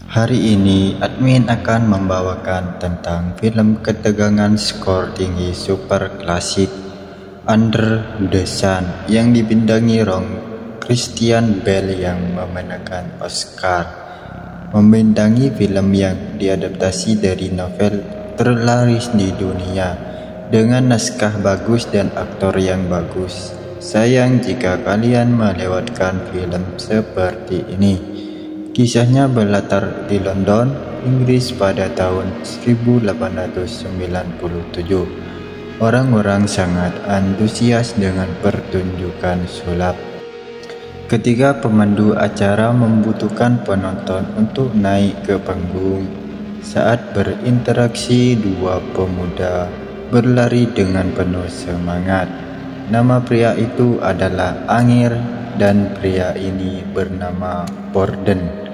Hari ini, admin akan membawakan tentang film ketegangan skor tinggi super klasik Under the Sun yang dibintangi Christian Bale yang memenangkan Oscar. Membintangi film yang diadaptasi dari novel terlaris di dunia dengan naskah bagus dan aktor yang bagus. Sayang jika kalian melewatkan film seperti ini. Kisahnya berlatar di London, Inggris pada tahun 1897. Orang-orang sangat antusias dengan pertunjukan sulap. Ketika pemandu acara membutuhkan penonton untuk naik ke panggung, saat berinteraksi dua pemuda berlari dengan penuh semangat. Nama pria itu adalah Angin dan pria ini bernama Borden.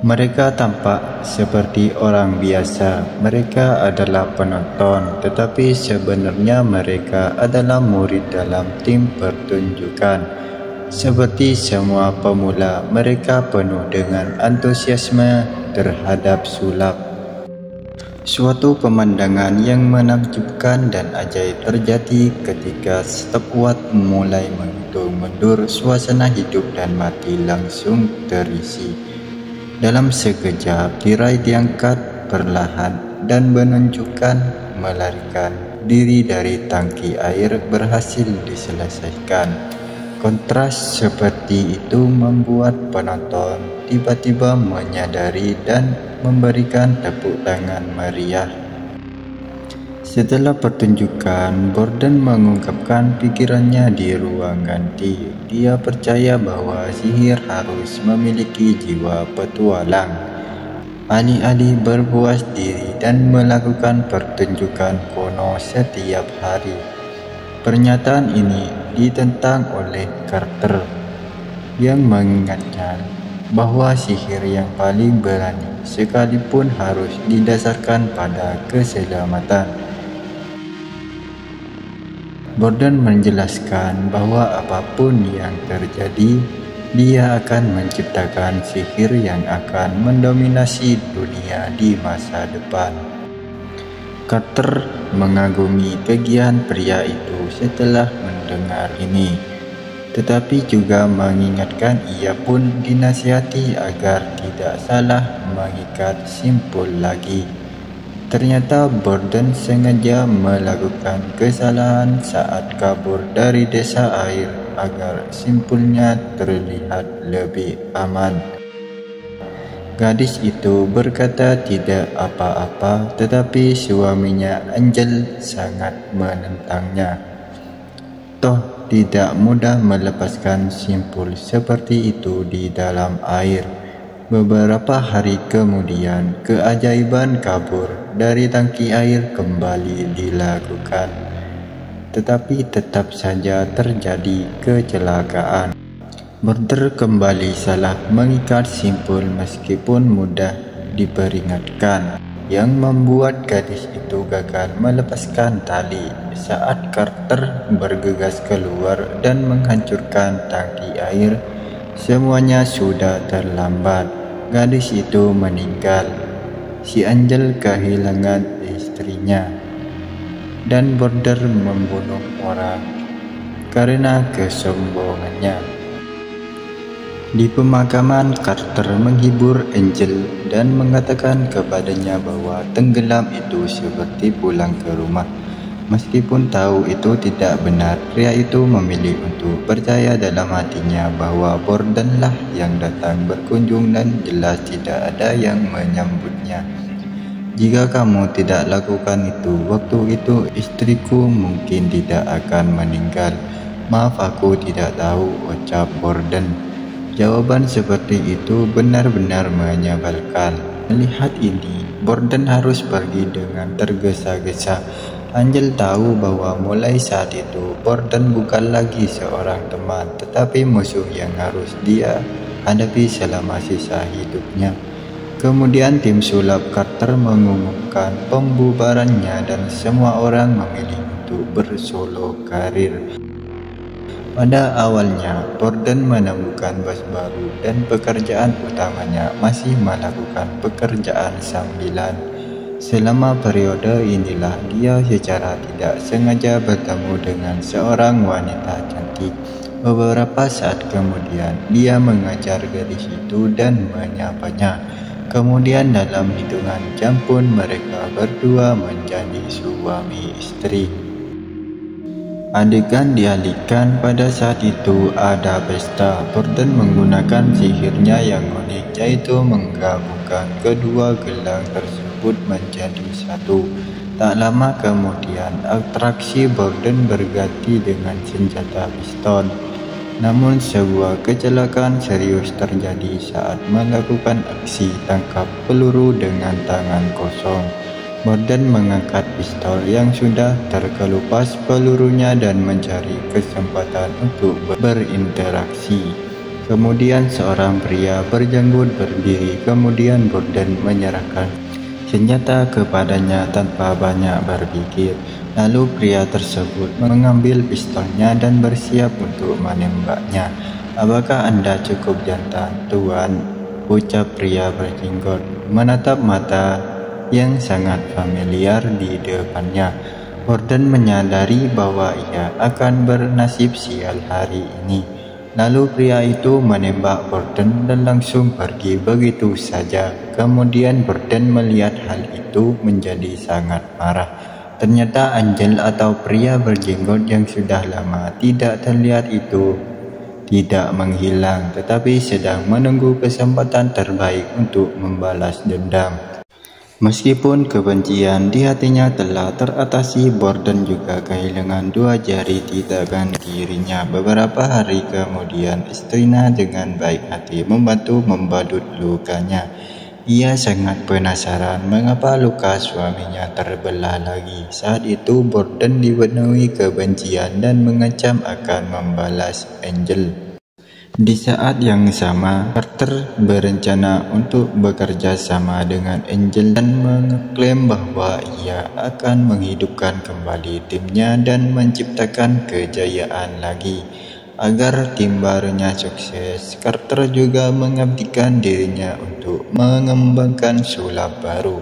Mereka tampak seperti orang biasa. Mereka adalah penonton, tetapi sebenarnya mereka adalah murid dalam tim pertunjukan. Seperti semua pemula, mereka penuh dengan antusiasme terhadap sulap. Suatu pemandangan yang menakjubkan dan ajaib terjadi ketika stopwatch mulai menghitung mundur. Suasana hidup dan mati langsung terisi. Dalam sekejap, tirai diangkat perlahan dan menunjukkan melarikan diri dari tangki air berhasil diselesaikan. Kontras seperti itu membuat penonton tiba-tiba menyadari dan memberikan tepuk tangan meriah. Setelah pertunjukan, Borden mengungkapkan pikirannya di ruang ganti. Dia percaya bahwa sihir harus memiliki jiwa petualang. Alih-alih berpuas diri dan melakukan pertunjukan kuno setiap hari. Pernyataan ini ditentang oleh Carter yang mengingatnya bahwa sihir yang paling berani sekalipun harus didasarkan pada keselamatan. Borden menjelaskan bahwa apapun yang terjadi, dia akan menciptakan sihir yang akan mendominasi dunia di masa depan. Carter mengagumi kegiatan pria itu setelah mendengar ini, tetapi juga mengingatkan ia pun dinasihati agar tidak salah mengikat simpul lagi. Ternyata Borden sengaja melakukan kesalahan saat kabur dari desa air agar simpulnya terlihat lebih aman. Gadis itu berkata tidak apa-apa, tetapi suaminya Angel sangat menentangnya. Toh tidak mudah melepaskan simpul seperti itu di dalam air. Beberapa hari kemudian, keajaiban kabur dari tangki air kembali dilakukan. Tetapi tetap saja terjadi kecelakaan. Borden kembali salah mengikat simpul meskipun mudah diperingatkan, yang membuat gadis itu gagal melepaskan tali. Saat Carter bergegas keluar dan menghancurkan tangki air, semuanya sudah terlambat. Gadis itu meninggal. Si Angel kehilangan istrinya. Dan Borden membunuh orang karena kesombongannya. Di pemakaman, Carter menghibur Angel dan mengatakan kepadanya bahwa tenggelam itu seperti pulang ke rumah. Meskipun tahu itu tidak benar, pria itu memilih untuk percaya dalam hatinya bahwa Bordenlah yang datang berkunjung dan jelas tidak ada yang menyambutnya. Jika kamu tidak lakukan itu, waktu itu istriku mungkin tidak akan meninggal. Maaf, aku tidak tahu, ucap Borden. Jawaban seperti itu benar-benar menyebalkan. Melihat ini, Borden harus pergi dengan tergesa-gesa. Angel tahu bahwa mulai saat itu Borden bukan lagi seorang teman, tetapi musuh yang harus dia hadapi selama sisa hidupnya. Kemudian tim sulap Carter mengumumkan pembubarannya dan semua orang memilih untuk bersolo karir. Pada awalnya, Borden menemukan bos baru dan pekerjaan utamanya masih melakukan pekerjaan sambilan. Selama periode inilah dia secara tidak sengaja bertemu dengan seorang wanita cantik. Beberapa saat kemudian, dia mengejar gadis itu dan menyapanya. Kemudian dalam hitungan jam pun mereka berdua menjadi suami istri. Adegan dialihkan pada saat itu ada pesta. Borden menggunakan sihirnya yang unik, yaitu menggabungkan kedua gelang tersebut menjadi satu. Tak lama kemudian, atraksi Borden berganti dengan senjata piston. Namun sebuah kecelakaan serius terjadi saat melakukan aksi tangkap peluru dengan tangan kosong. Borden mengangkat pistol yang sudah terkelupas pelurunya dan mencari kesempatan untuk berinteraksi. Kemudian seorang pria berjanggut berdiri, kemudian Borden menyerahkan senjata kepadanya tanpa banyak berpikir. Lalu pria tersebut mengambil pistolnya dan bersiap untuk menembaknya. "Apakah Anda cukup jantan, Tuan?" ucap pria berjenggot, menatap mata yang sangat familiar di depannya. Borden menyadari bahwa ia akan bernasib sial hari ini. Lalu pria itu menembak Borden dan langsung pergi begitu saja. Kemudian Borden melihat hal itu menjadi sangat marah. Ternyata Angel atau pria berjenggot yang sudah lama tidak terlihat itu tidak menghilang, tetapi sedang menunggu kesempatan terbaik untuk membalas dendam. Meskipun kebencian di hatinya telah teratasi, Borden juga kehilangan dua jari di tangan kirinya. Beberapa hari kemudian, istrinya dengan baik hati membantu membadut lukanya. Ia sangat penasaran mengapa luka suaminya terbelah lagi. Saat itu, Borden dipenuhi kebencian dan mengancam akan membalas Angel. Di saat yang sama, Carter berencana untuk bekerja sama dengan Angel dan mengklaim bahwa ia akan menghidupkan kembali timnya dan menciptakan kejayaan lagi. Agar tim barunya sukses, Carter juga mengabdikan dirinya untuk mengembangkan sulap baru.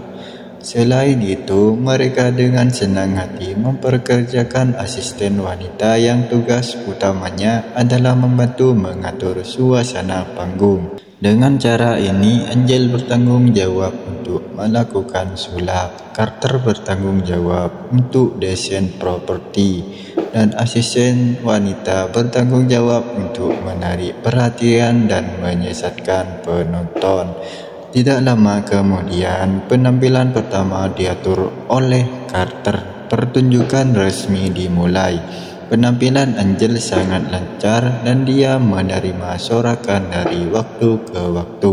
Selain itu, mereka dengan senang hati memperkerjakan asisten wanita yang tugas utamanya adalah membantu mengatur suasana panggung. Dengan cara ini, Angel bertanggung jawab untuk melakukan sulap, Carter bertanggung jawab untuk desain properti, dan asisten wanita bertanggung jawab untuk menarik perhatian dan menyesatkan penonton. Tidak lama kemudian, penampilan pertama diatur oleh Carter. Pertunjukan resmi dimulai. Penampilan Angel sangat lancar dan dia menerima sorakan dari waktu ke waktu.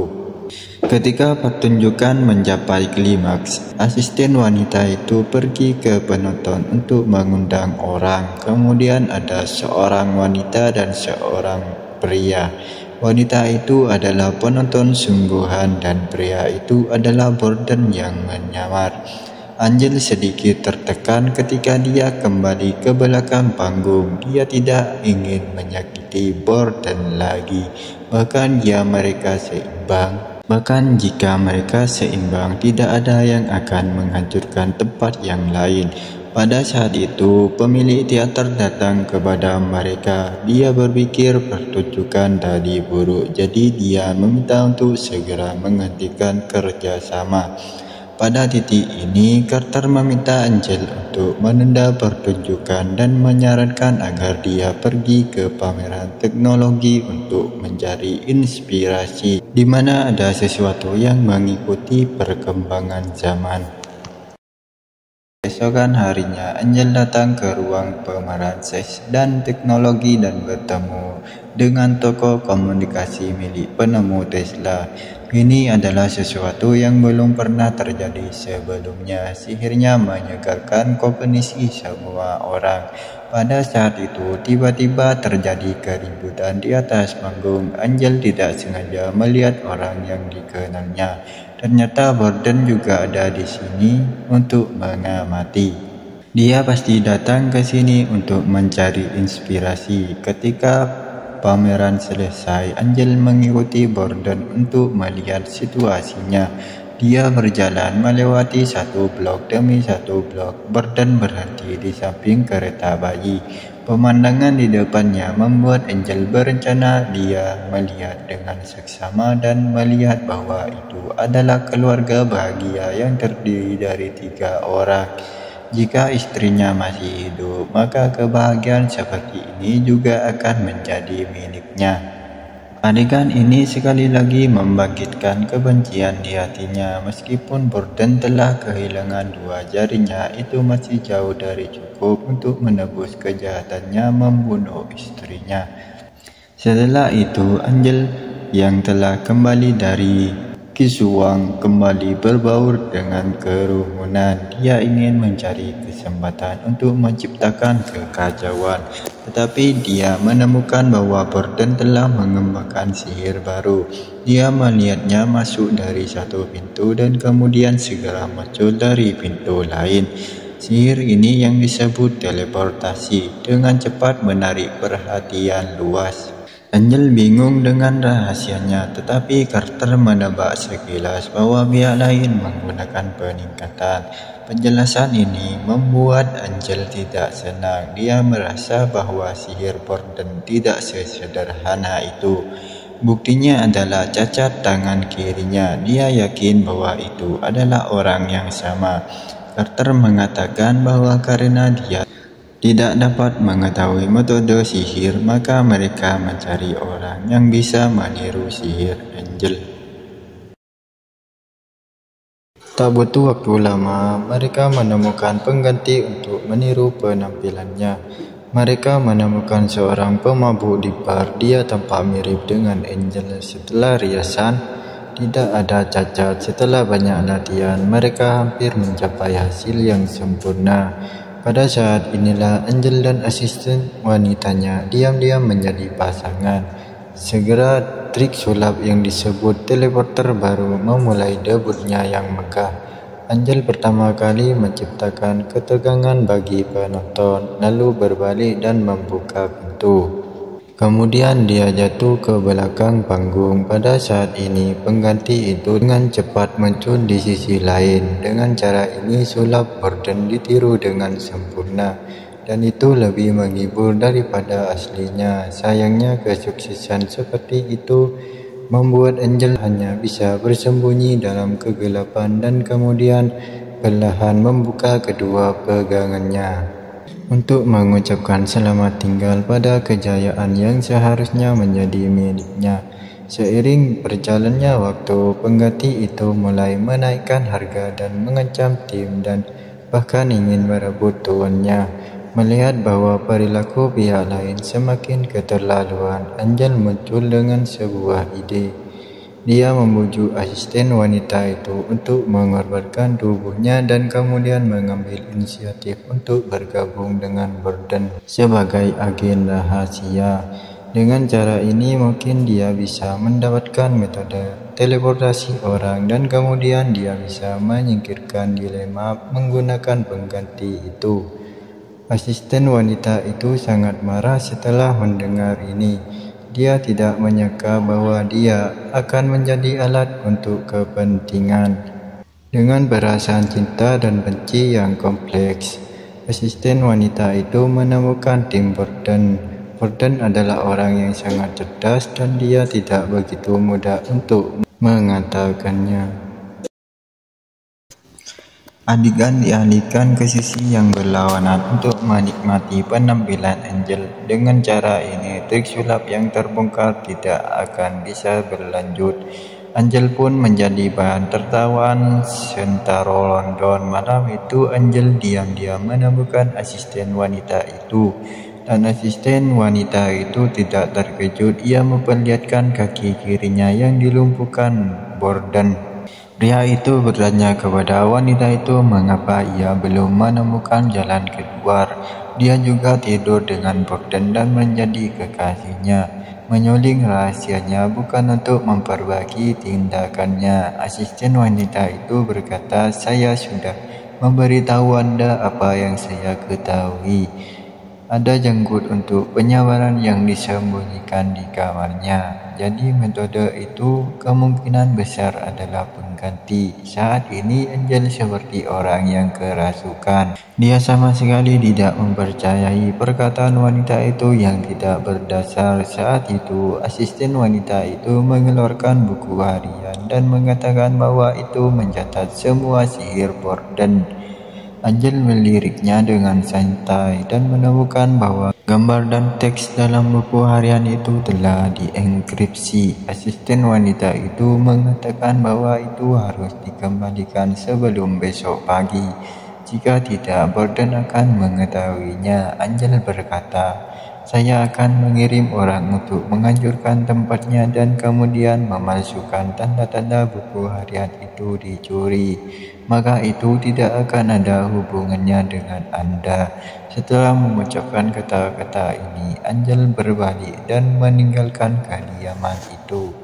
Ketika pertunjukan mencapai klimaks, asisten wanita itu pergi ke penonton untuk mengundang orang. Kemudian ada seorang wanita dan seorang pria. Wanita itu adalah penonton sungguhan dan pria itu adalah Borden yang menyamar. Angel sedikit tertekan ketika dia kembali ke belakang panggung. Dia tidak ingin menyakiti Borden lagi. Bahkan jika mereka seimbang, tidak ada yang akan menghancurkan tempat yang lain. Pada saat itu, pemilik teater datang kepada mereka. Dia berpikir pertunjukan tadi buruk, jadi dia meminta untuk segera menghentikan kerjasama. Pada titik ini, Carter meminta Angel untuk menunda pertunjukan dan menyarankan agar dia pergi ke pameran teknologi untuk mencari inspirasi, di mana ada sesuatu yang mengikuti perkembangan zaman. Keesokan harinya, Angel datang ke ruang pameran sains dan teknologi dan bertemu dengan tokoh komunikasi milik penemu Tesla. Ini adalah sesuatu yang belum pernah terjadi sebelumnya. Sihirnya menyegarkan kognisi semua orang. Pada saat itu, tiba-tiba terjadi keributan di atas panggung. Angel tidak sengaja melihat orang yang dikenalnya. Ternyata Borden juga ada di sini untuk mengamati. Dia pasti datang ke sini untuk mencari inspirasi. Ketika pameran selesai, Angel mengikuti Borden untuk melihat situasinya. Dia berjalan melewati satu blok demi satu blok. Borden berhenti di samping kereta bayi. Pemandangan di depannya membuat Angel berencana. Dia melihat dengan seksama dan melihat bahwa itu adalah keluarga bahagia yang terdiri dari 3 orang. Jika istrinya masih hidup, maka kebahagiaan seperti ini juga akan menjadi miliknya. Adegan ini sekali lagi membangkitkan kebencian di hatinya. Meskipun Borden telah kehilangan 2 jarinya, itu masih jauh dari cukup untuk menebus kejahatannya membunuh istrinya. Setelah itu, Angel yang telah kembali dari Kishuang kembali berbaur dengan kerumunan. Dia ingin mencari kesempatan untuk menciptakan kekacauan, tetapi dia menemukan bahwa Borden telah mengembangkan sihir baru. Dia melihatnya masuk dari satu pintu dan kemudian segera muncul dari pintu lain. Sihir ini yang disebut teleportasi dengan cepat menarik perhatian luas. Angel bingung dengan rahasianya, tetapi Carter menebak sekilas bahwa pihak lain menggunakan peningkatan. Penjelasan ini membuat Angel tidak senang. Dia merasa bahwa sihir Borden tidak sesederhana itu. Buktinya adalah cacat tangan kirinya. Dia yakin bahwa itu adalah orang yang sama. Carter mengatakan bahwa karena dia tidak dapat mengetahui metode sihir, maka mereka mencari orang yang bisa meniru sihir Angel. Tak butuh waktu lama, mereka menemukan pengganti untuk meniru penampilannya. Mereka menemukan seorang pemabuk di bar. Dia tampak mirip dengan Angel. Setelah riasan, tidak ada cacat. Setelah banyak latihan, mereka hampir mencapai hasil yang sempurna. Pada saat inilah Angel dan asisten wanitanya diam-diam menjadi pasangan. Segera trik sulap yang disebut teleporter baru memulai debutnya yang megah. Angel pertama kali menciptakan ketegangan bagi penonton, lalu berbalik dan membuka pintu. Kemudian dia jatuh ke belakang panggung. Pada saat ini, pengganti itu dengan cepat muncul di sisi lain. Dengan cara ini, sulap Borden ditiru dengan sempurna, dan itu lebih menghibur daripada aslinya. Sayangnya, kesuksesan seperti itu membuat Angel hanya bisa bersembunyi dalam kegelapan dan kemudian perlahan membuka kedua pegangannya untuk mengucapkan selamat tinggal pada kejayaan yang seharusnya menjadi miliknya. Seiring berjalannya waktu, pengganti itu mulai menaikkan harga dan mengancam tim dan bahkan ingin merebut tuannya. Melihat bahwa perilaku pihak lain semakin keterlaluan, Angel muncul dengan sebuah ide. Dia membujuk asisten wanita itu untuk mengorbankan tubuhnya dan kemudian mengambil inisiatif untuk bergabung dengan Borden sebagai agen rahasia. Dengan cara ini mungkin dia bisa mendapatkan metode teleportasi orang dan kemudian dia bisa menyingkirkan dilema menggunakan pengganti itu. Asisten wanita itu sangat marah setelah mendengar ini. Dia tidak menyangka bahwa dia akan menjadi alat untuk kepentingan. Dengan perasaan cinta dan benci yang kompleks, asisten wanita itu menemukan tim Borden. Borden adalah orang yang sangat cerdas dan dia tidak begitu mudah untuk mengatakannya. Adegan dialihkan ke sisi yang berlawanan untuk menikmati penampilan Angel. Dengan cara ini, trik sulap yang terbongkar tidak akan bisa berlanjut. Angel pun menjadi bahan tertawaan sentaro London. Malam itu, Angel diam-diam menemukan asisten wanita itu. Dan asisten wanita itu tidak terkejut. Ia memperlihatkan kaki kirinya yang dilumpuhkan Borden. Pria itu bertanya kepada wanita itu mengapa ia belum menemukan jalan keluar. Dia juga tidur dengan Borden dan menjadi kekasihnya. Menyuling rahasianya bukan untuk memperbaiki tindakannya. Asisten wanita itu berkata, "Saya sudah memberitahu Anda apa yang saya ketahui. Ada janggut untuk penyabaran yang disembunyikan di kamarnya. Jadi metode itu kemungkinan besar adalah pengganti. Saat ini Angel seperti orang yang kerasukan. Dia sama sekali tidak mempercayai perkataan wanita itu yang tidak berdasar. Saat itu asisten wanita itu mengeluarkan buku harian dan mengatakan bahwa itu mencatat semua sihir Borden. Angel meliriknya dengan santai dan menemukan bahwa gambar dan teks dalam buku harian itu telah dienkripsi. Asisten wanita itu mengatakan bahwa itu harus dikembalikan sebelum besok pagi. Jika tidak, Borden akan mengetahuinya. Angel berkata, "Saya akan mengirim orang untuk menghancurkan tempatnya dan kemudian memalsukan tanda-tanda buku harian itu dicuri. Maka itu tidak akan ada hubungannya dengan Anda." Setelah mengucapkan kata-kata ini, Angel berbalik dan meninggalkan kediaman itu.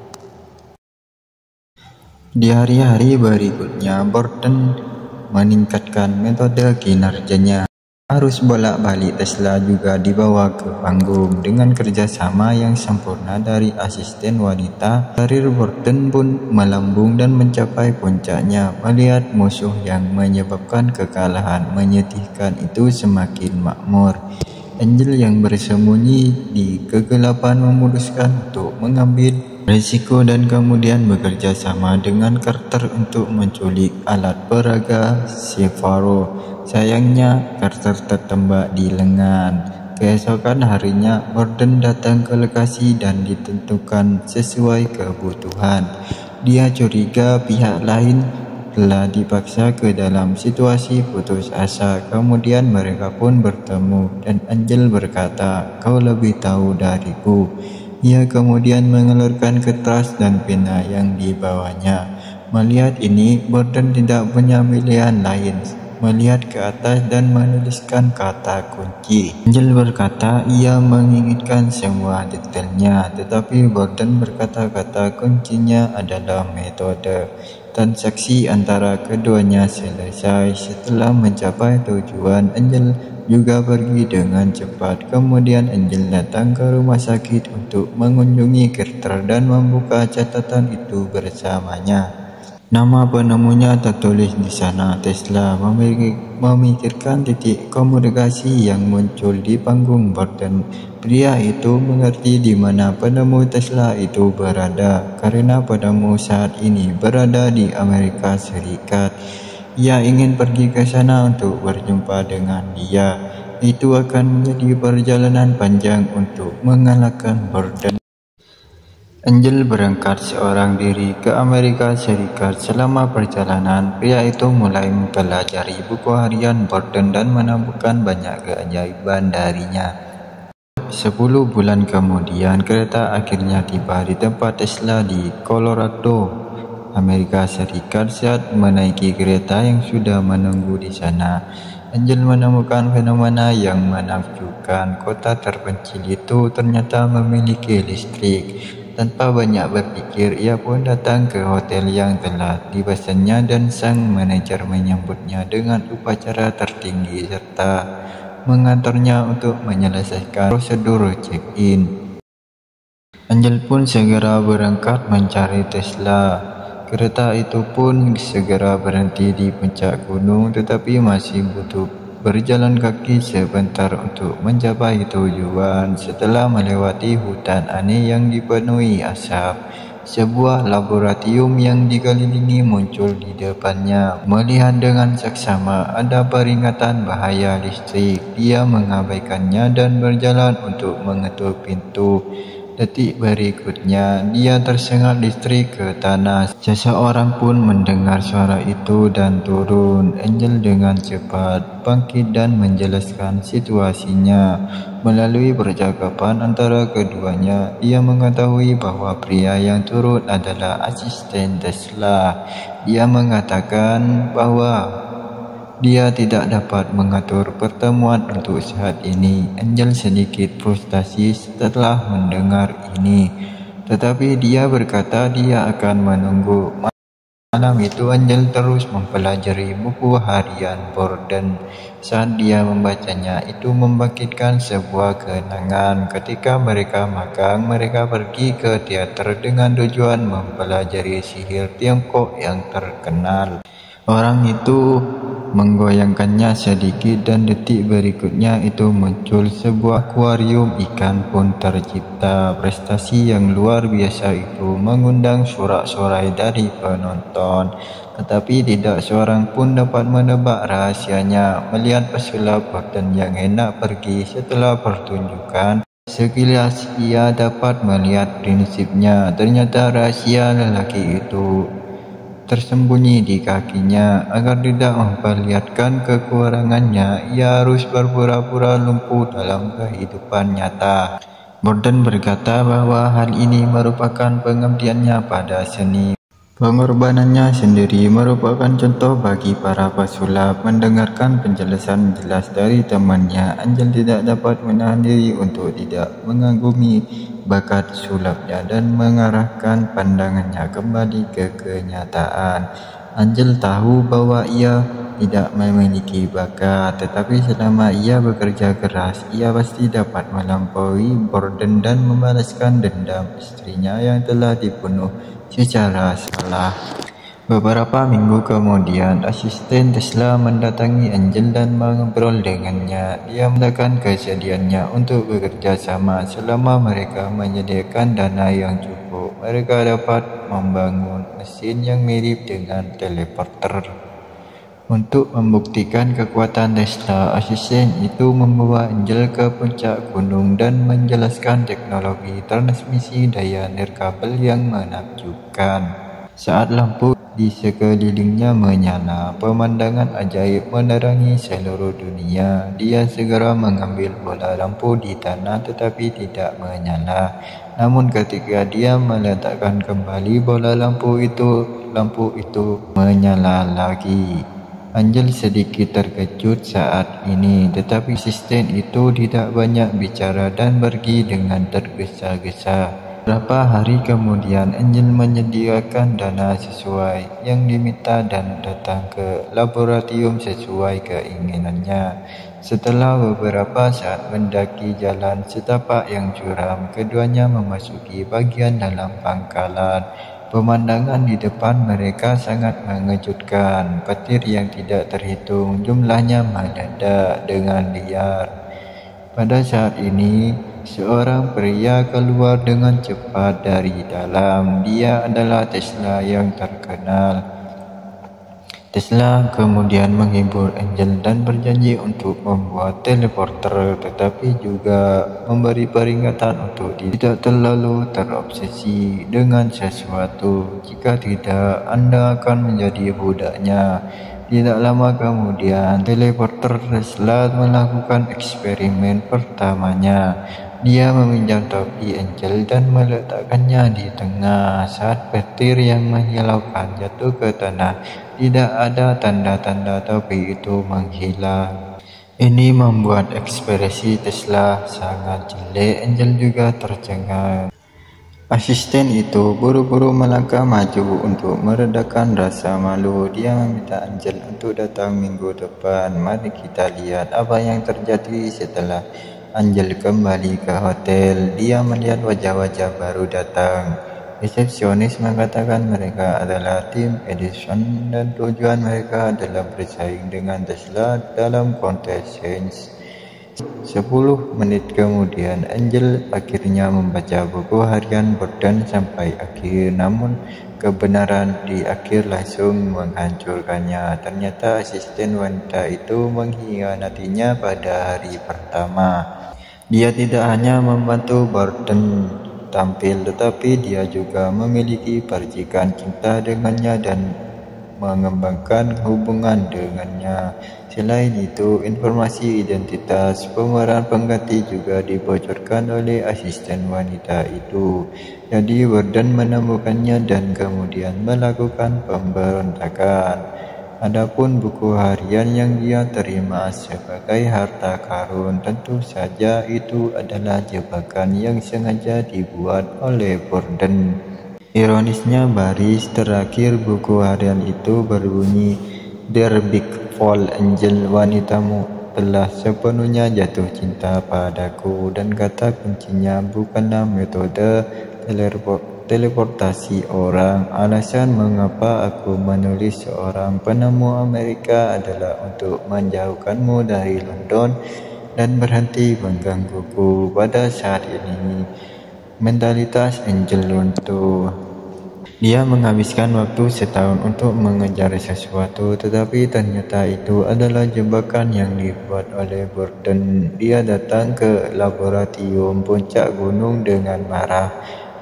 Di hari-hari berikutnya, Borden meningkatkan metode kinerjanya. Arus bolak-balik Tesla juga dibawa ke panggung. Dengan kerjasama yang sempurna dari asisten wanita, karir Borden pun melambung dan mencapai puncaknya. Melihat musuh yang menyebabkan kekalahan menyedihkan itu semakin makmur, Angel yang bersembunyi di kegelapan memutuskan untuk mengambil risiko dan kemudian bekerja sama dengan Carter untuk menculik alat peraga Sephiroth. Sayangnya, Carter tertembak di lengan. Keesokan harinya, Borden datang ke lokasi dan ditentukan sesuai kebutuhan. Dia curiga pihak lain telah dipaksa ke dalam situasi putus asa. Kemudian mereka pun bertemu dan Angel berkata, "Kau lebih tahu dariku." Ia kemudian mengeluarkan kertas dan pena yang dibawanya. Melihat ini, Borden tidak punya pilihan lain, melihat ke atas dan menuliskan kata kunci. Angel berkata ia menginginkan semua detailnya, tetapi Borden berkata kata kuncinya adalah metode. Transaksi antara keduanya selesai. Setelah mencapai tujuan, Angel juga pergi dengan cepat. Kemudian Angel datang ke rumah sakit untuk mengunjungi Carter dan membuka catatan itu bersamanya. Nama penemunya tertulis di sana. Tesla memikirkan titik komunikasi yang muncul di panggung Borden. Pria itu mengerti di mana penemu Tesla itu berada, karena penemu saat ini berada di Amerika Serikat. Ia ingin pergi ke sana untuk berjumpa dengan dia. Itu akan menjadi perjalanan panjang untuk mengalahkan Borden. Angel berangkat seorang diri ke Amerika Serikat. Selama perjalanan, pria itu mulai mempelajari buku harian Borden dan menemukan banyak keajaiban darinya. 10 bulan kemudian, kereta akhirnya tiba di tempat Tesla di Colorado, Amerika Serikat. Saat menaiki kereta yang sudah menunggu di sana, Angel menemukan fenomena yang menakjubkan. Kota terpencil itu ternyata memiliki listrik. Tanpa banyak berpikir, ia pun datang ke hotel yang telah dipesannya dan sang manajer menyambutnya dengan upacara tertinggi serta mengantarnya untuk menyelesaikan prosedur check-in. Angel pun segera berangkat mencari Tesla. Kereta itu pun segera berhenti di puncak gunung, tetapi masih butuh berjalan kaki sebentar untuk mencapai tujuan. Setelah melewati hutan aneh yang dipenuhi asap, sebuah laboratorium yang dikelilingi muncul di depannya. Melihat dengan seksama ada peringatan bahaya listrik, dia mengabaikannya dan berjalan untuk mengetuk pintu. Detik berikutnya, dia tersengat listrik ke tanah. Seseorang pun mendengar suara itu dan turun. Angel dengan cepat bangkit dan menjelaskan situasinya. Melalui percakapan antara keduanya, ia mengetahui bahwa pria yang turun adalah asisten Tesla. Dia mengatakan bahwa dia tidak dapat mengatur pertemuan untuk saat ini. Angel sedikit frustasi setelah mendengar ini, tetapi dia berkata dia akan menunggu. Malam itu Angel terus mempelajari buku harian Borden. Saat dia membacanya, itu membangkitkan sebuah kenangan. Ketika mereka magang, mereka pergi ke teater dengan tujuan mempelajari sihir Tiongkok yang terkenal. Orang itu menggoyangkannya sedikit dan detik berikutnya itu muncul sebuah akuarium ikan pun tercipta. Prestasi yang luar biasa itu mengundang sorak-sorai dari penonton, tetapi tidak seorang pun dapat menebak rahasianya. Melihat pesulap Borden yang hendak pergi setelah pertunjukan, sekilas ia dapat melihat prinsipnya. Ternyata rahasia lelaki itu tersembunyi di kakinya. Agar tidak memperlihatkan kekurangannya, ia harus berpura-pura lumpuh dalam kehidupan nyata. Borden berkata bahwa hal ini merupakan pengabdiannya pada seni. Pengorbanannya sendiri merupakan contoh bagi para pesulap. Mendengarkan penjelasan jelas dari temannya, Angel tidak dapat menahan diri untuk tidak mengagumi bakat sulapnya dan mengarahkan pandangannya kembali ke kenyataan. Angel tahu bahwa ia tidak memiliki bakat, tetapi selama ia bekerja keras, ia pasti dapat melampaui Borden dan membalaskan dendam istrinya yang telah dibunuh secara salah. Beberapa minggu kemudian, asisten Tesla mendatangi Angel dan mengobrol dengannya. Dia mengatakan kesediaannya untuk bekerja sama selama mereka menyediakan dana yang cukup. Mereka dapat membangun mesin yang mirip dengan teleporter. Untuk membuktikan kekuatan Tesla, asisten itu membawa Angel ke puncak gunung dan menjelaskan teknologi transmisi daya nirkabel yang menakjubkan. Saat lampu di sekelilingnya menyala, pemandangan ajaib menerangi seluruh dunia. Dia segera mengambil bola lampu di tanah tetapi tidak menyala. Namun ketika dia meletakkan kembali bola lampu itu menyala lagi. Angel sedikit terkejut saat ini, tetapi asisten itu tidak banyak bicara dan pergi dengan tergesa-gesa. Beberapa hari kemudian, Angel menyediakan dana sesuai yang diminta dan datang ke laboratorium sesuai keinginannya. Setelah beberapa saat mendaki jalan setapak yang curam, keduanya memasuki bagian dalam pangkalan. Pemandangan di depan mereka sangat mengejutkan. Petir yang tidak terhitung jumlahnya mendadak dengan liar. Pada saat ini, seorang pria keluar dengan cepat dari dalam. Dia adalah Tesla yang terkenal. Tesla kemudian menghibur Angel dan berjanji untuk membuat teleporter, tetapi juga memberi peringatan untuk tidak terlalu terobsesi dengan sesuatu. Jika tidak, Anda akan menjadi budaknya. Tidak lama kemudian, teleporter Tesla melakukan eksperimen pertamanya. Dia meminjam topi Angel dan meletakkannya di tengah. Saat petir yang menghilaukan jatuh ke tanah, tidak ada tanda-tanda topi itu menghilang. Ini membuat ekspresi Tesla sangat jelek. Angel juga tercengang. Asisten itu buru-buru melangkah maju untuk meredakan rasa malu. Dia meminta Angel untuk datang minggu depan. Mari kita lihat apa yang terjadi setelah Angel kembali ke hotel. Dia melihat wajah-wajah baru datang. Resepsionis mengatakan mereka adalah tim Edison dan tujuan mereka adalah bersaing dengan Tesla dalam kontes sains. 10 menit kemudian, Angel akhirnya membaca buku harian Borden sampai akhir. Namun kebenaran di akhir langsung menghancurkannya. Ternyata asisten wanita itu mengkhianatinya pada hari pertama. Dia tidak hanya membantu Borden tampil, tetapi dia juga memiliki percikan cinta dengannya dan mengembangkan hubungan dengannya. Selain itu, informasi identitas pemeran pengganti juga dibocorkan oleh asisten wanita itu. Jadi Borden menemukannya dan kemudian melakukan pemberontakan. Adapun buku harian yang dia terima sebagai harta karun, tentu saja itu adalah jebakan yang sengaja dibuat oleh Borden. Ironisnya, baris terakhir buku harian itu berbunyi, "Der Big Fall Angel, wanitamu telah sepenuhnya jatuh cinta padaku," dan kata kuncinya bukanlah metode teleportasi orang. Alasan mengapa aku menulis seorang penemu Amerika adalah untuk menjauhkanmu dari London dan berhenti menggangguku. Pada saat ini, mentalitas Angel runtuh. Dia menghabiskan waktu setahun untuk mengejar sesuatu, tetapi ternyata itu adalah jebakan yang dibuat oleh Burden. Dia datang ke laboratorium puncak gunung dengan marah.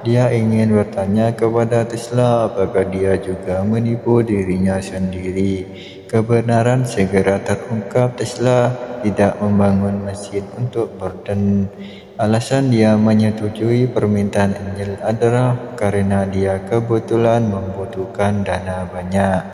Dia ingin bertanya kepada Tesla apakah dia juga menipu dirinya sendiri. Kebenaran segera terungkap. Tesla tidak membangun mesin untuk Burden. Alasan dia menyetujui permintaan Angel adalah karena dia kebetulan membutuhkan dana banyak.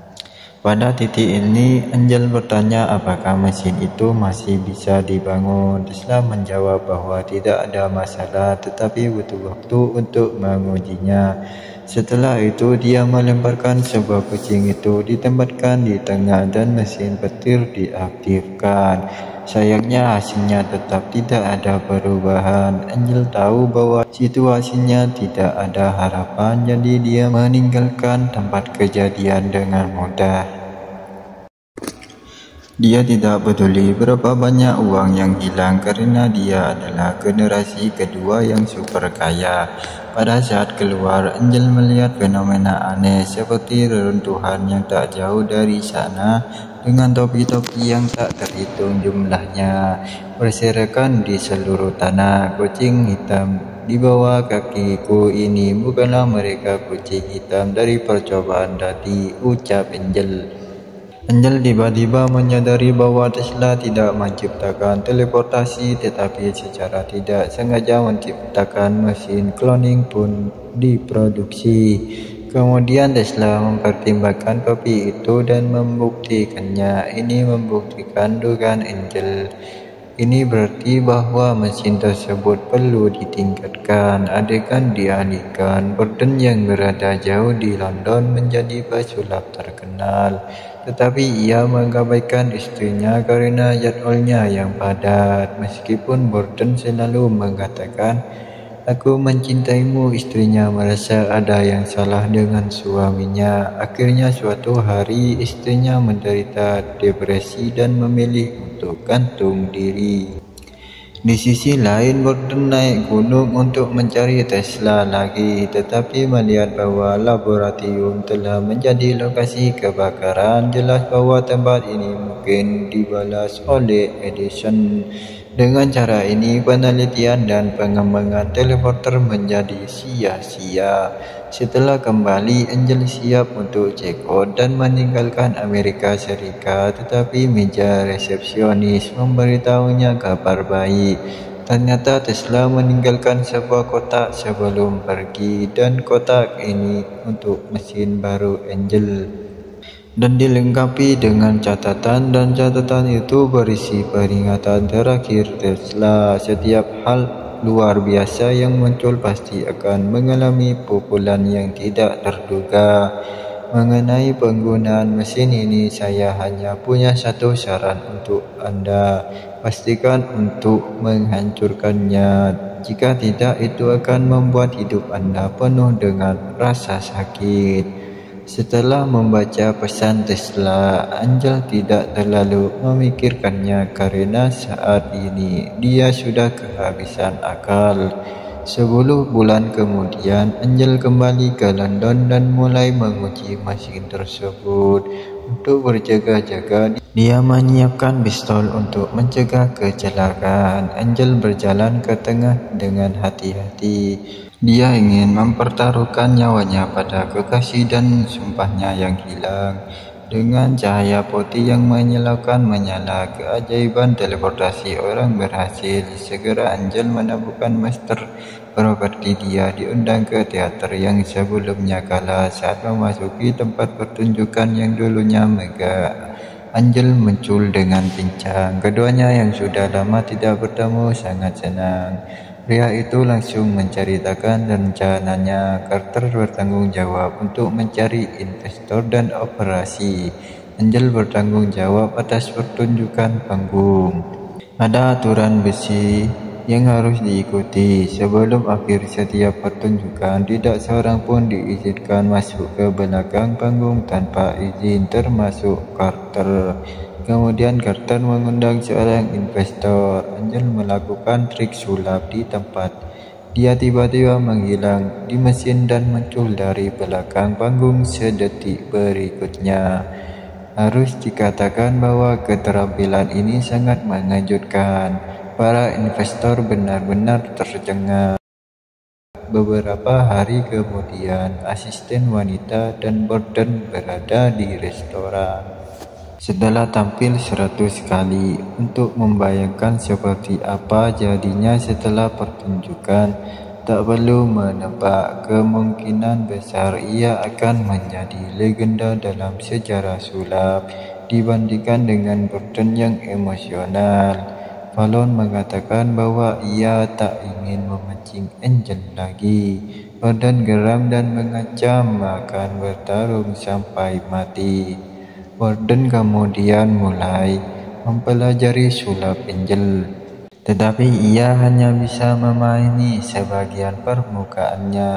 Pada titik ini, Angel bertanya apakah mesin itu masih bisa dibangun. Tesla menjawab bahwa tidak ada masalah, tetapi butuh waktu untuk mengujinya. Setelah itu, dia melemparkan sebuah kucing itu ditempatkan di tengah dan mesin petir diaktifkan. Sayangnya hasilnya tetap tidak ada perubahan. Angel tahu bahwa situasinya tidak ada harapan, jadi dia meninggalkan tempat kejadian dengan mudah. Dia tidak peduli berapa banyak uang yang hilang karena dia adalah generasi kedua yang super kaya. Pada saat keluar, Angel melihat fenomena aneh seperti reruntuhan yang tak jauh dari sana dengan topi-topi yang tak terhitung jumlahnya berserakan di seluruh tanah. Kucing hitam di bawah kakiku ini bukanlah mereka kucing hitam dari percobaan tadi, ucap Angel. Angel tiba-tiba menyadari bahwa Tesla tidak menciptakan teleportasi tetapi secara tidak sengaja menciptakan mesin cloning pun diproduksi. Kemudian Tesla mempertimbangkan kopi itu dan membuktikannya. Ini membuktikan dugaan Angel. Ini berarti bahwa mesin tersebut perlu ditingkatkan. Adegan dialihkan. Burden yang berada jauh di London menjadi pesulap terkenal, tetapi ia mengabaikan istrinya karena jadwalnya yang padat. Meskipun Burden selalu mengatakan, "Aku mencintaimu," istrinya merasa ada yang salah dengan suaminya. Akhirnya suatu hari istrinya menderita depresi dan memilih untuk gantung diri. Di sisi lain, Burden naik gunung untuk mencari Tesla lagi, tetapi melihat bahwa laboratorium telah menjadi lokasi kebakaran, jelas bahwa tempat ini mungkin dibalas oleh Edison. Dengan cara ini, penelitian dan pengembangan teleporter menjadi sia-sia. Setelah kembali, Angel siap untuk check out dan meninggalkan Amerika Serikat, tetapi meja resepsionis memberitahunya kabar baik. Ternyata Tesla meninggalkan sebuah kotak sebelum pergi, dan kotak ini untuk mesin baru Angel, dan dilengkapi dengan catatan, dan catatan itu berisi peringatan terakhir Tesla. Setiap hal luar biasa yang muncul pasti akan mengalami pukulan yang tidak terduga. Mengenai penggunaan mesin ini, saya hanya punya satu saran untuk Anda. Pastikan untuk menghancurkannya. Jika tidak, itu akan membuat hidup Anda penuh dengan rasa sakit. Setelah membaca pesan Tesla, Angel tidak terlalu memikirkannya karena saat ini dia sudah kehabisan akal. 10 bulan kemudian, Angel kembali ke London dan mulai menguji mesin tersebut. Untuk berjaga-jaga, dia menyiapkan pistol untuk mencegah kecelakaan. Angel berjalan ke tengah dengan hati-hati. Dia ingin mempertaruhkan nyawanya pada kekasih dan sumpahnya yang hilang. Dengan cahaya putih yang menyilaukan menyala, keajaiban teleportasi orang berhasil. Segera Angel menemukan master properti. Dia diundang ke teater yang sebelumnya kalah. Saat memasuki tempat pertunjukan yang dulunya megah, Angel muncul dengan pincang. Keduanya yang sudah lama tidak bertemu sangat senang. Pria itu langsung menceritakan rencananya. Carter bertanggung jawab untuk mencari investor dan operasi. Angel bertanggung jawab atas pertunjukan panggung. Ada aturan besi yang harus diikuti. Sebelum akhir setiap pertunjukan, tidak seorang pun diizinkan masuk ke belakang panggung tanpa izin, termasuk Carter. Kemudian Carter mengundang seorang investor. Angel melakukan trik sulap di tempat. Dia tiba-tiba menghilang di mesin dan muncul dari belakang panggung sedetik berikutnya. Harus dikatakan bahwa keterampilan ini sangat mengejutkan. Para investor benar-benar tercengang. Beberapa hari kemudian, asisten wanita dan Borden berada di restoran. Setelah tampil 100 kali, untuk membayangkan seperti apa jadinya setelah pertunjukan, tak perlu menebak, kemungkinan besar ia akan menjadi legenda dalam sejarah sulap dibandingkan dengan Borden yang emosional. Fallon mengatakan bahwa ia tak ingin memancing Angel lagi. Borden geram dan mengancam akan bertarung sampai mati. Borden kemudian mulai mempelajari sulap Angel, tetapi ia hanya bisa memaini sebagian permukaannya.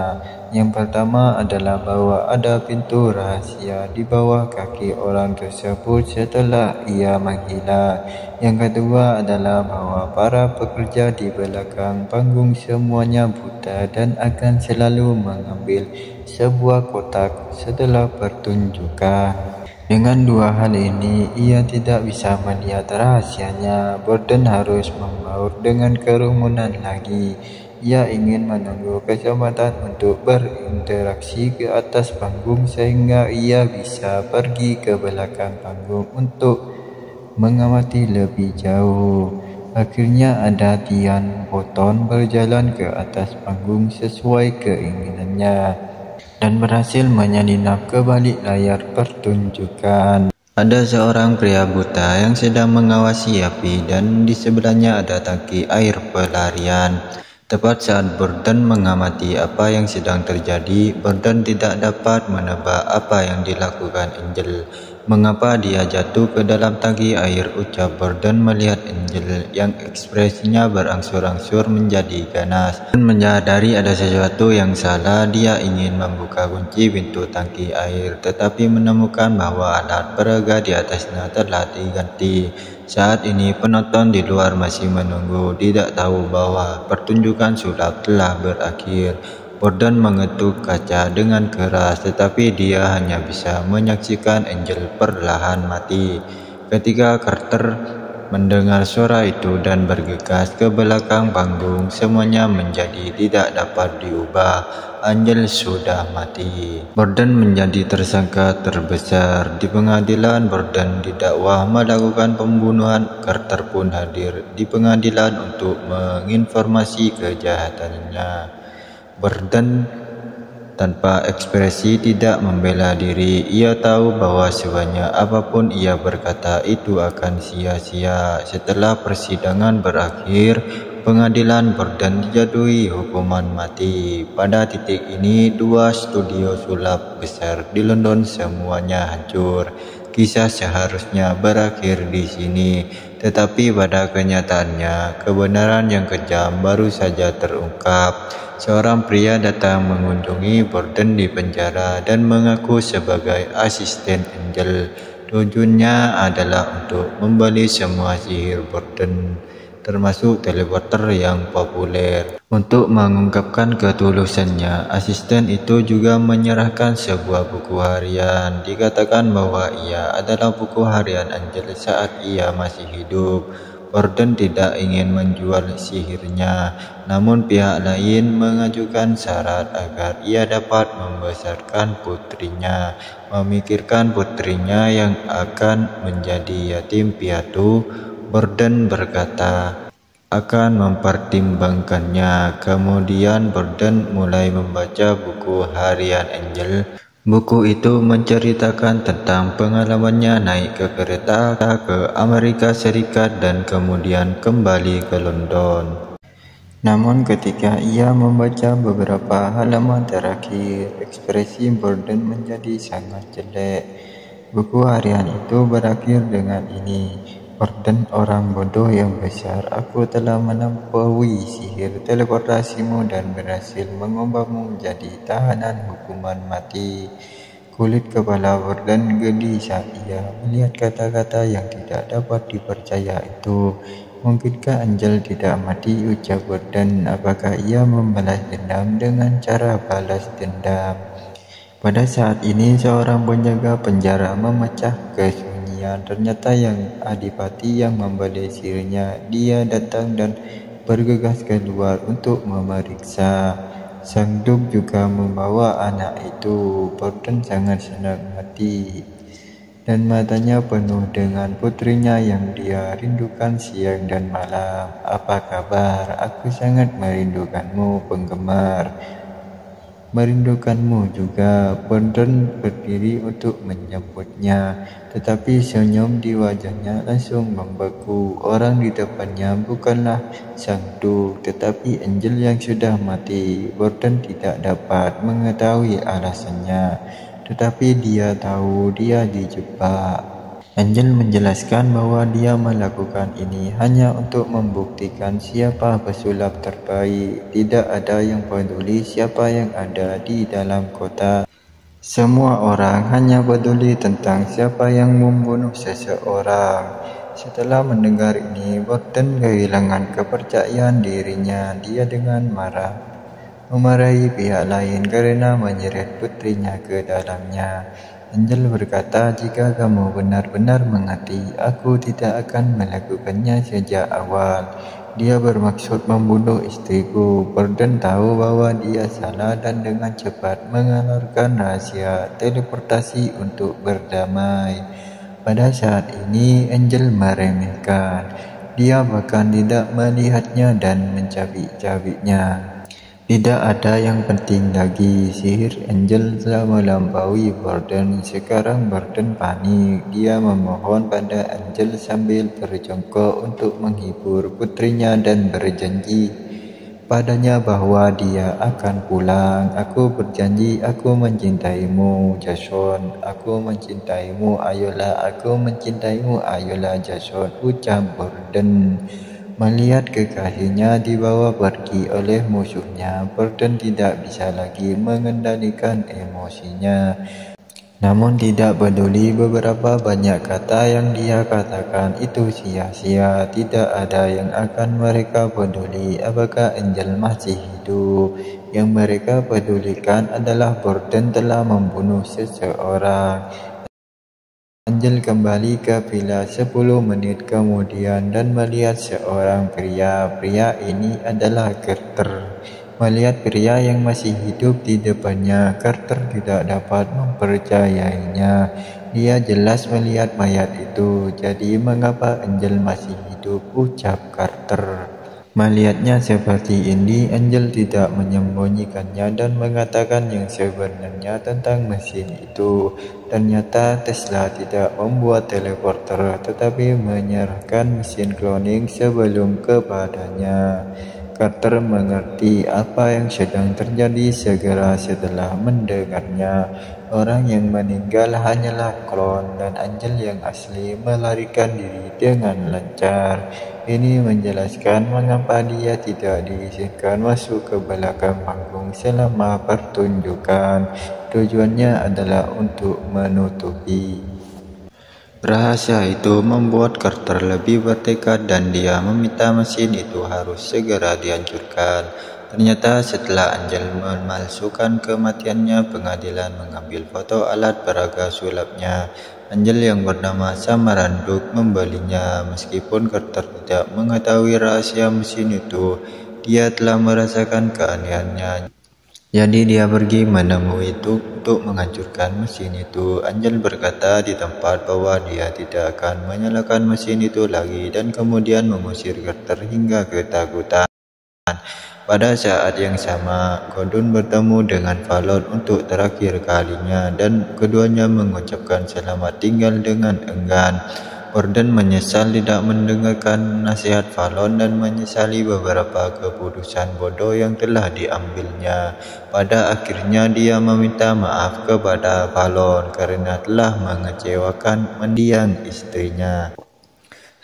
Yang pertama adalah bahwa ada pintu rahasia di bawah kaki orang tersebut setelah ia menghilang. Yang kedua adalah bahwa para pekerja di belakang panggung semuanya buta dan akan selalu mengambil sebuah kotak setelah pertunjukan. Dengan dua hal ini, ia tidak bisa melihat rahasianya. Borden harus membaur dengan kerumunan lagi. Ia ingin menunggu kesempatan untuk berinteraksi ke atas panggung sehingga ia bisa pergi ke belakang panggung untuk mengamati lebih jauh. Akhirnya ada Diane Botton berjalan ke atas panggung sesuai keinginannya dan berhasil menyelinap ke balik layar pertunjukan. Ada seorang pria buta yang sedang mengawasi api dan di sebelahnya ada tangki air pelarian. Tepat saat Borden mengamati apa yang sedang terjadi, Borden tidak dapat menebak apa yang dilakukan Angel. Mengapa dia jatuh ke dalam tangki air, ucap Borden melihat Angel yang ekspresinya berangsur-angsur menjadi ganas. Dan menyadari ada sesuatu yang salah, dia ingin membuka kunci pintu tangki air, tetapi menemukan bahwa alat peraga di atasnya telah diganti. Saat ini penonton di luar masih menunggu, tidak tahu bahwa pertunjukan sulap telah berakhir. Borden mengetuk kaca dengan keras, tetapi dia hanya bisa menyaksikan Angel perlahan mati. Ketika Carter mendengar suara itu dan bergegas ke belakang panggung, semuanya menjadi tidak dapat diubah. Angel sudah mati. Borden menjadi tersangka terbesar. Di pengadilan, Borden didakwa melakukan pembunuhan. Carter pun hadir di pengadilan untuk menginformasi kejahatannya. Borden tanpa ekspresi tidak membela diri. Ia tahu bahwa sebanyak apapun ia berkata itu akan sia-sia. Setelah persidangan berakhir, pengadilan Borden dijatuhi hukuman mati. Pada titik ini, dua studio sulap besar di London semuanya hancur. Kisah seharusnya berakhir di sini, tetapi pada kenyataannya, kebenaran yang kejam baru saja terungkap. Seorang pria datang mengunjungi Borden di penjara dan mengaku sebagai asisten Angel. Tujuannya adalah untuk membeli semua sihir Borden, termasuk teleporter yang populer. Untuk mengungkapkan ketulusannya, asisten itu juga menyerahkan sebuah buku harian. Dikatakan bahwa ia adalah buku harian Angel saat ia masih hidup. Borden tidak ingin menjual sihirnya, namun pihak lain mengajukan syarat agar ia dapat membesarkan putrinya. Memikirkan putrinya yang akan menjadi yatim piatu, Borden berkata akan mempertimbangkannya. Kemudian Borden mulai membaca buku harian Angel. Buku itu menceritakan tentang pengalamannya naik ke kereta ke Amerika Serikat dan kemudian kembali ke London. Namun ketika ia membaca beberapa halaman terakhir, ekspresi Borden menjadi sangat jelek. Buku harian itu berakhir dengan ini. Borden, orang bodoh yang besar, aku telah melampaui sihir teleportasimu dan berhasil mengubahmu menjadi tahanan hukuman mati. Kulit kepala Borden geli saat ia melihat kata-kata yang tidak dapat dipercaya itu. Mungkinkah Angel tidak mati, ucap Borden. Apakah ia membalas dendam dengan cara balas dendam? Pada saat ini seorang penjaga penjara memecah kesunyian. Ternyata yang adipati yang membelesirnya. Dia datang dan bergegas keluar untuk memeriksa. Sang Duk juga membawa anak itu. Borden sangat senang hati, dan matanya penuh dengan putrinya yang dia rindukan siang dan malam. Apa kabar? Aku sangat merindukanmu, penggemar. Merindukanmu juga. Borden berdiri untuk menyebutnya, tetapi senyum di wajahnya langsung membeku. Orang di depannya bukanlah Sang Duk, tetapi Angel yang sudah mati. Borden tidak dapat mengetahui alasannya, tetapi dia tahu dia dijebak. Angel menjelaskan bahwa dia melakukan ini hanya untuk membuktikan siapa pesulap terbaik. Tidak ada yang peduli siapa yang ada di dalam kota. Semua orang hanya peduli tentang siapa yang membunuh seseorang. Setelah mendengar ini, Borden kehilangan kepercayaan dirinya. Dia dengan marah memarahi pihak lain karena menyeret putrinya ke dalamnya. Angel berkata, jika kamu benar-benar mengerti, aku tidak akan melakukannya sejak awal. Dia bermaksud membunuh istriku. Borden tahu bahwa dia salah dan dengan cepat mengeluarkan rahasia teleportasi untuk berdamai. Pada saat ini, Angel meremehkan. Dia bahkan tidak melihatnya dan mencabik-cabiknya. Tidak ada yang penting lagi. Sihir Angel telah melampaui Borden. Sekarang Borden panik. Dia memohon pada Angel sambil berjongkok untuk menghibur putrinya dan berjanji padanya bahwa dia akan pulang. Aku berjanji, aku mencintaimu, Jason. Aku mencintaimu, ayolah. Aku mencintaimu, ayolah, Jason, ucap Borden. Melihat kekasihnya dibawa pergi oleh musuhnya, Borden tidak bisa lagi mengendalikan emosinya. Namun tidak peduli beberapa banyak kata yang dia katakan itu sia-sia. Tidak ada yang akan mereka peduli apakah Angel masih hidup. Yang mereka pedulikan adalah Borden telah membunuh seseorang. Angel kembali ke villa 10 menit kemudian dan melihat seorang pria. Pria ini adalah Carter. Melihat pria yang masih hidup di depannya, Carter tidak dapat mempercayainya. Dia jelas melihat mayat itu. Jadi mengapa Angel masih hidup, ucap Carter. Melihatnya seperti ini, Angel tidak menyembunyikannya dan mengatakan yang sebenarnya tentang mesin itu. Ternyata Tesla tidak membuat teleporter, tetapi menyerahkan mesin cloning sebelum kepadanya. Carter mengerti apa yang sedang terjadi segera setelah mendengarnya. Orang yang meninggal hanyalah klon dan Angel yang asli melarikan diri dengan lancar. Ini menjelaskan mengapa dia tidak diizinkan masuk ke belakang panggung selama pertunjukan. Tujuannya adalah untuk menutupi rahasia itu. Membuat Carter lebih bertekad dan dia meminta mesin itu harus segera dihancurkan. Ternyata setelah Angel memalsukan kematiannya, pengadilan mengambil foto alat peraga sulapnya. Angel yang bernama Samaran Duk membelinya. Meskipun Carter tidak mengetahui rahasia mesin itu, dia telah merasakan keanehannya. Jadi dia pergi menemui Duk untuk menghancurkan mesin itu. Angel berkata di tempat bahwa dia tidak akan menyalakan mesin itu lagi dan kemudian mengusir Carter hingga ketakutan. Pada saat yang sama, Gordon bertemu dengan Fallon untuk terakhir kalinya dan keduanya mengucapkan selamat tinggal dengan enggan. Gordon menyesal tidak mendengarkan nasihat Fallon dan menyesali beberapa keputusan bodoh yang telah diambilnya. Pada akhirnya dia meminta maaf kepada Fallon karena telah mengecewakan mendiang istrinya.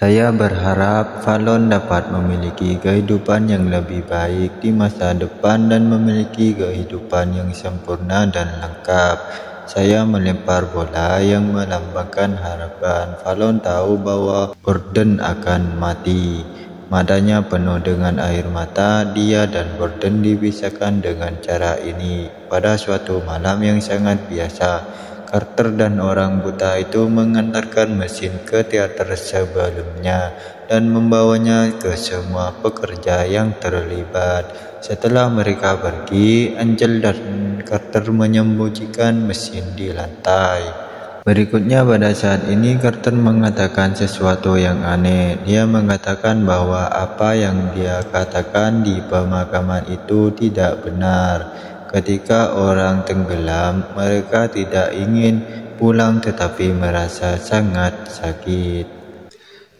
Saya berharap Fallon dapat memiliki kehidupan yang lebih baik di masa depan dan memiliki kehidupan yang sempurna dan lengkap. Saya melempar bola yang melambangkan harapan. Fallon tahu bahwa Gordon akan mati. Matanya penuh dengan air mata. Dia dan Gordon dipisahkan dengan cara ini. Pada suatu malam yang sangat biasa, Carter dan orang buta itu mengantarkan mesin ke teater sebelumnya dan membawanya ke semua pekerja yang terlibat. Setelah mereka pergi, Angel dan Carter menyembunyikan mesin di lantai. Berikutnya pada saat ini Carter mengatakan sesuatu yang aneh. Dia mengatakan bahwa apa yang dia katakan di pemakaman itu tidak benar. Ketika orang tenggelam, mereka tidak ingin pulang tetapi merasa sangat sakit.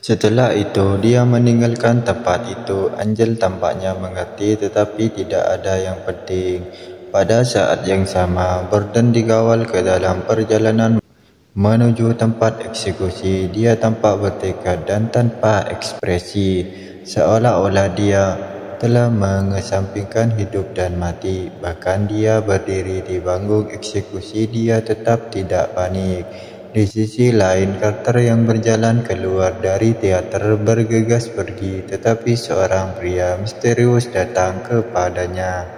Setelah itu, dia meninggalkan tempat itu. Angel tampaknya mengerti tetapi tidak ada yang penting. Pada saat yang sama, Gordon dikawal ke dalam perjalanan menuju tempat eksekusi. Dia tampak bertekad dan tanpa ekspresi, seolah-olah dia telah mengesampingkan hidup dan mati. Bahkan dia berdiri di panggung eksekusi, dia tetap tidak panik. Di sisi lain, Carter yang berjalan keluar dari teater bergegas pergi, tetapi seorang pria misterius datang kepadanya.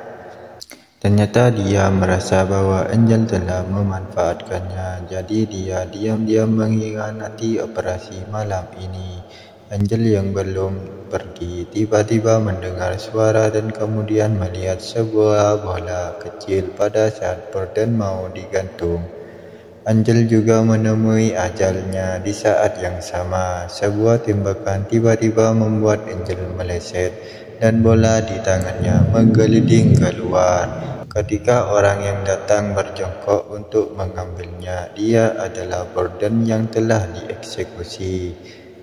Ternyata dia merasa bahwa Angel telah memanfaatkannya, jadi dia diam-diam mengkhianati operasi malam ini. Angel yang belum pergi tiba-tiba mendengar suara dan kemudian melihat sebuah bola kecil pada saat Gordon mau digantung. Angel juga menemui ajalnya di saat yang sama. Sebuah tembakan tiba-tiba membuat Angel meleset dan bola di tangannya menggelinding keluar. Ketika orang yang datang berjongkok untuk mengambilnya, dia adalah Gordon yang telah dieksekusi.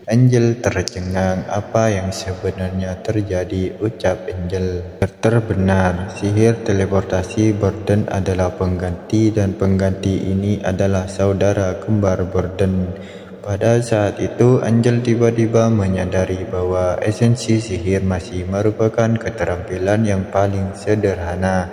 Angel tercengang. Apa yang sebenarnya terjadi? Ucap Angel. Carter benar. Sihir teleportasi Gordon adalah pengganti dan pengganti ini adalah saudara kembar Gordon. Pada saat itu, Angel tiba-tiba menyadari bahwa esensi sihir masih merupakan keterampilan yang paling sederhana.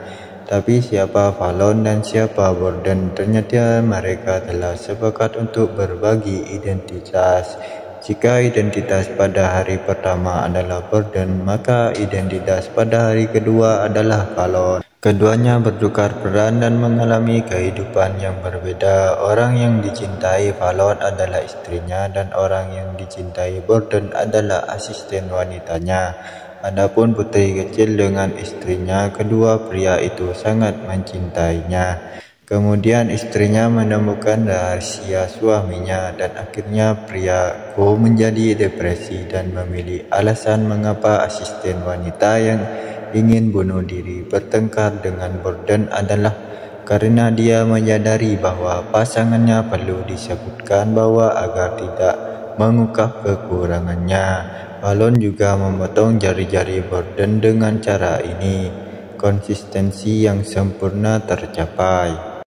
Tapi siapa Fallon dan siapa Gordon? Ternyata mereka telah sepakat untuk berbagi identitas. Jika identitas pada hari pertama adalah Gordon, maka identitas pada hari kedua adalah Fallon. Keduanya bertukar peran dan mengalami kehidupan yang berbeda. Orang yang dicintai Fallon adalah istrinya dan orang yang dicintai Gordon adalah asisten wanitanya. Adapun putri kecil dengan istrinya, kedua pria itu sangat mencintainya. Kemudian istrinya menemukan rahasia suaminya dan akhirnya pria itu menjadi depresi dan memilih alasan mengapa asisten wanita yang ingin bunuh diri bertengkar dengan Gordon adalah karena dia menyadari bahwa pasangannya perlu disebutkan bahwa agar tidak mengungkap kekurangannya. Fallon juga memotong jari-jari Gordon dengan cara ini. Konsistensi yang sempurna tercapai.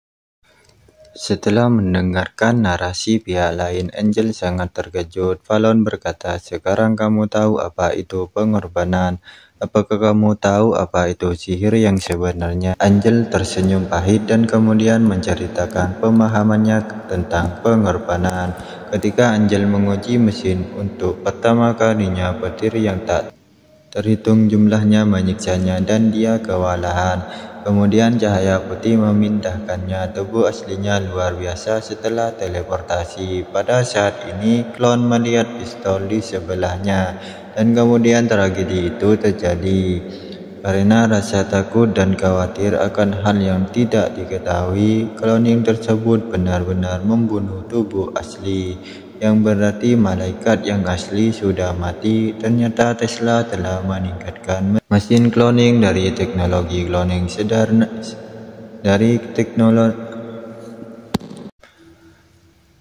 Setelah mendengarkan narasi pihak lain, Angel sangat terkejut. Fallon berkata, "Sekarang kamu tahu apa itu pengorbanan. Apakah kamu tahu apa itu sihir yang sebenarnya?" Angel tersenyum pahit dan kemudian menceritakan pemahamannya tentang pengorbanan. Ketika Angel menguji mesin untuk pertama kalinya, petir yang tak terhitung jumlahnya menyiksanya dan dia kewalahan. Kemudian cahaya putih memindahkannya. Tubuh aslinya luar biasa setelah teleportasi. Pada saat ini, klon melihat pistol di sebelahnya. Dan kemudian tragedi itu terjadi. Karena rasa takut dan khawatir akan hal yang tidak diketahui, cloning tersebut benar-benar membunuh tubuh asli. Yang berarti malaikat yang asli sudah mati. Ternyata Tesla telah meningkatkan mesin cloning dari teknologi cloning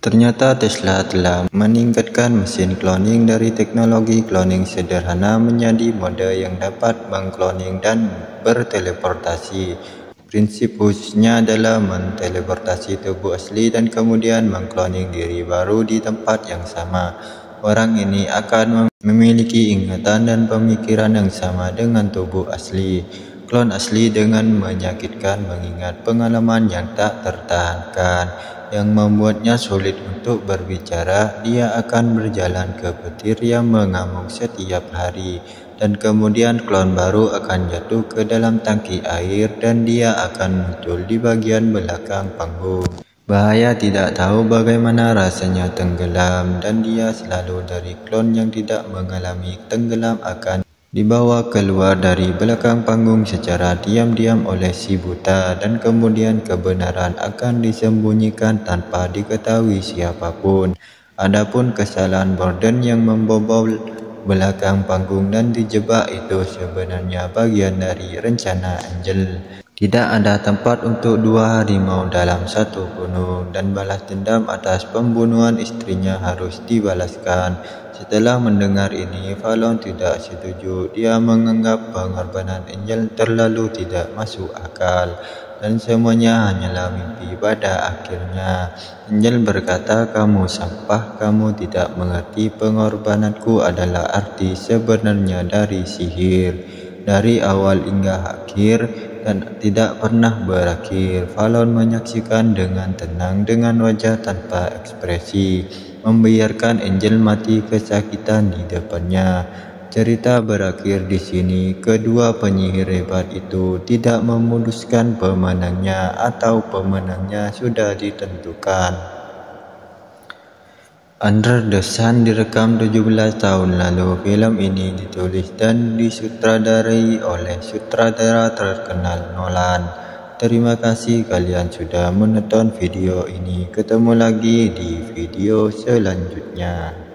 Ternyata Tesla telah meningkatkan mesin cloning dari teknologi cloning sederhana menjadi mode yang dapat mengcloning dan berteleportasi. Prinsip khususnya adalah menteleportasi tubuh asli dan kemudian mengcloning diri baru di tempat yang sama. Orang ini akan memiliki ingatan dan pemikiran yang sama dengan tubuh asli. Klon asli dengan menyakitkan mengingat pengalaman yang tak tertahankan yang membuatnya sulit untuk berbicara. Dia akan berjalan ke petir yang mengamuk setiap hari, dan kemudian klon baru akan jatuh ke dalam tangki air dan dia akan muncul di bagian belakang panggung. Bahaya tidak tahu bagaimana rasanya tenggelam, dan dia selalu dari klon yang tidak mengalami tenggelam akan dibawa keluar dari belakang panggung secara diam-diam oleh si buta, dan kemudian kebenaran akan disembunyikan tanpa diketahui siapapun. Adapun kesalahan Borden yang membobol belakang panggung dan dijebak itu sebenarnya bagian dari rencana Angel. Tidak ada tempat untuk dua harimau dalam satu gunung, dan balas dendam atas pembunuhan istrinya harus dibalaskan. Setelah mendengar ini, Fallon tidak setuju. Dia menganggap pengorbanan Angel terlalu tidak masuk akal, dan semuanya hanyalah mimpi pada akhirnya. Angel berkata, "Kamu sampah, kamu tidak mengerti pengorbananku adalah arti sebenarnya dari sihir. Dari awal hingga akhir dan tidak pernah berakhir." Fallon menyaksikan dengan tenang dengan wajah tanpa ekspresi, membiarkan Angel mati kesakitan di depannya. Cerita berakhir di sini. Kedua penyihir hebat itu tidak memutuskan pemenangnya, atau pemenangnya sudah ditentukan. Under the Sun direkam 17 tahun lalu. Film ini ditulis dan disutradarai oleh sutradara terkenal Nolan. Terima kasih kalian sudah menonton video ini. Ketemu lagi di video selanjutnya.